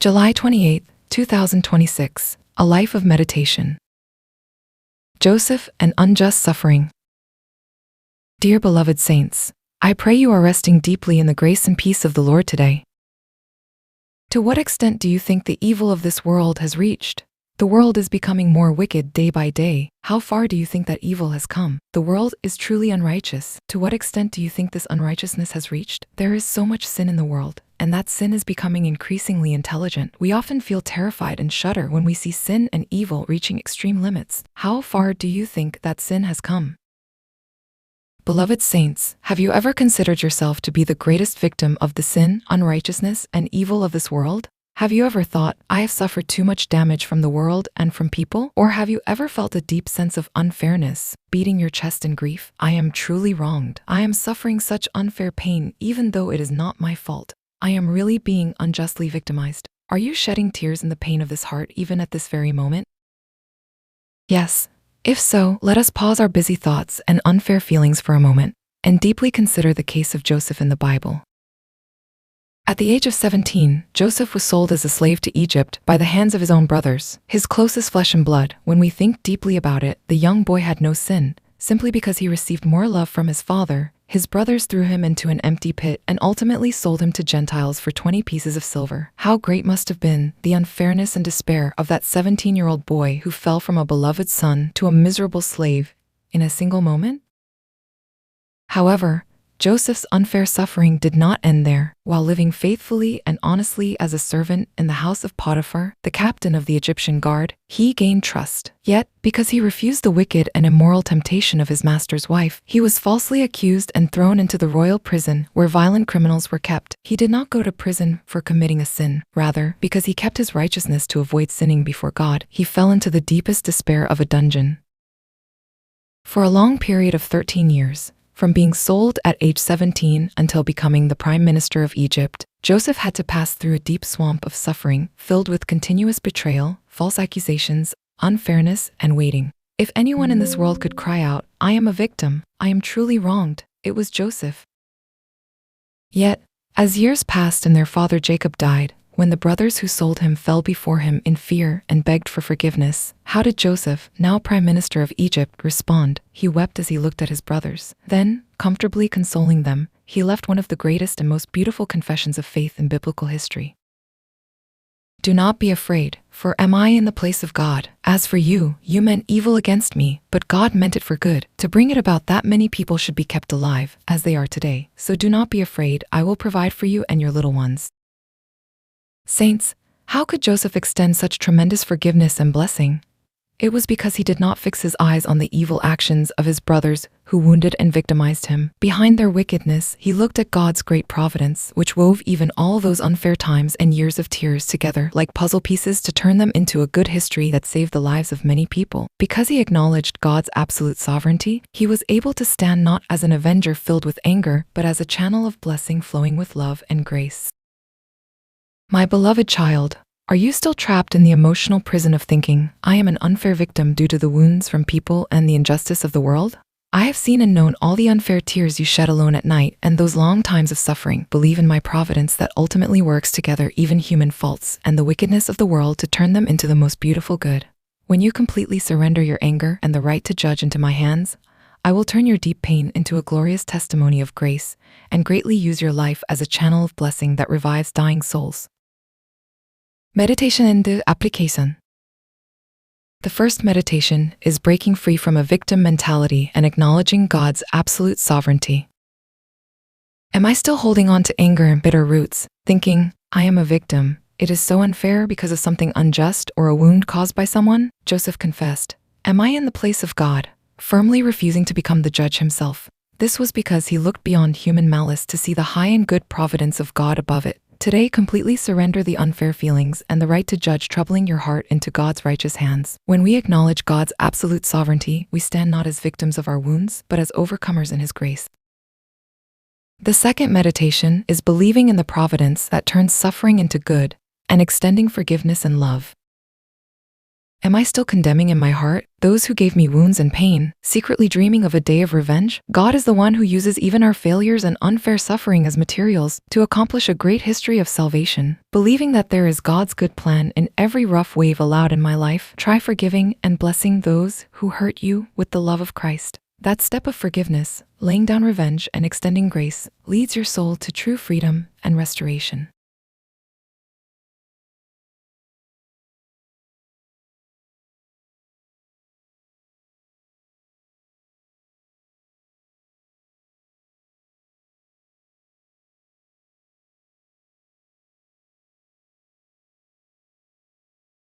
July 28, 2026, A Life of Meditation. Joseph and Unjust Suffering. Dear beloved saints, I pray you are resting deeply in the grace and peace of the Lord today. To what extent do you think the evil of this world has reached? The world is becoming more wicked day by day. How far do you think that evil has come? The world is truly unrighteous. To what extent do you think this unrighteousness has reached? There is so much sin in the world, and that sin is becoming increasingly intelligent. We often feel terrified and shudder when we see sin and evil reaching extreme limits. How far do you think that sin has come? Beloved saints, have you ever considered yourself to be the greatest victim of the sin, unrighteousness, and evil of this world? Have you ever thought, I have suffered too much damage from the world and from people? Or have you ever felt a deep sense of unfairness, beating your chest in grief? I am truly wronged. I am suffering such unfair pain even though it is not my fault. I am really being unjustly victimized. Are you shedding tears in the pain of this heart even at this very moment? Yes. If so, let us pause our busy thoughts and unfair feelings for a moment and deeply consider the case of Joseph in the Bible. At the age of 17, Joseph was sold as a slave to Egypt by the hands of his own brothers, his closest flesh and blood. When we think deeply about it, the young boy had no sin. Simply because he received more love from his father, his brothers threw him into an empty pit and ultimately sold him to Gentiles for 20 pieces of silver. How great must have been the unfairness and despair of that 17-year-old boy who fell from a beloved son to a miserable slave in a single moment? However, Joseph's unfair suffering did not end there. While living faithfully and honestly as a servant in the house of Potiphar, the captain of the Egyptian guard, he gained trust. Yet, because he refused the wicked and immoral temptation of his master's wife, he was falsely accused and thrown into the royal prison where violent criminals were kept. He did not go to prison for committing a sin. Rather, because he kept his righteousness to avoid sinning before God, he fell into the deepest despair of a dungeon. For a long period of 13 years, from being sold at age 17 until becoming the prime minister of Egypt, Joseph had to pass through a deep swamp of suffering filled with continuous betrayal, false accusations, unfairness, and waiting. If anyone in this world could cry out, I am a victim, I am truly wronged, it was Joseph. Yet, as years passed and their father Jacob died, when the brothers who sold him fell before him in fear and begged for forgiveness, how did Joseph, now prime minister of Egypt, respond? He wept as he looked at his brothers. Then, comfortably consoling them, he left one of the greatest and most beautiful confessions of faith in biblical history. Do not be afraid, for am I in the place of God? As for you, you meant evil against me, but God meant it for good, to bring it about that many people should be kept alive, as they are today. So do not be afraid, I will provide for you and your little ones. Saints, how could Joseph extend such tremendous forgiveness and blessing? It was because he did not fix his eyes on the evil actions of his brothers who wounded and victimized him. Behind their wickedness, he looked at God's great providence, which wove even all those unfair times and years of tears together like puzzle pieces to turn them into a good history that saved the lives of many people. Because he acknowledged God's absolute sovereignty, he was able to stand not as an avenger filled with anger, but as a channel of blessing flowing with love and grace. My beloved child, are you still trapped in the emotional prison of thinking, I am an unfair victim due to the wounds from people and the injustice of the world? I have seen and known all the unfair tears you shed alone at night and those long times of suffering. Believe in my providence that ultimately works together even human faults and the wickedness of the world to turn them into the most beautiful good. When you completely surrender your anger and the right to judge into my hands, I will turn your deep pain into a glorious testimony of grace and greatly use your life as a channel of blessing that revives dying souls. Meditation and application. The first meditation is breaking free from a victim mentality and acknowledging God's absolute sovereignty. Am I still holding on to anger and bitter roots, thinking, I am a victim, it is so unfair because of something unjust or a wound caused by someone? Joseph confessed, am I in the place of God, firmly refusing to become the judge himself? This was because he looked beyond human malice to see the high and good providence of God above it. Today, completely surrender the unfair feelings and the right to judge troubling your heart into God's righteous hands. When we acknowledge God's absolute sovereignty, we stand not as victims of our wounds, but as overcomers in His grace. The second meditation is believing in the providence that turns suffering into good and extending forgiveness and love. Am I still condemning in my heart those who gave me wounds and pain, secretly dreaming of a day of revenge? God is the one who uses even our failures and unfair suffering as materials to accomplish a great history of salvation. Believing that there is God's good plan in every rough wave allowed in my life, try forgiving and blessing those who hurt you with the love of Christ. That step of forgiveness, laying down revenge and extending grace, leads your soul to true freedom and restoration.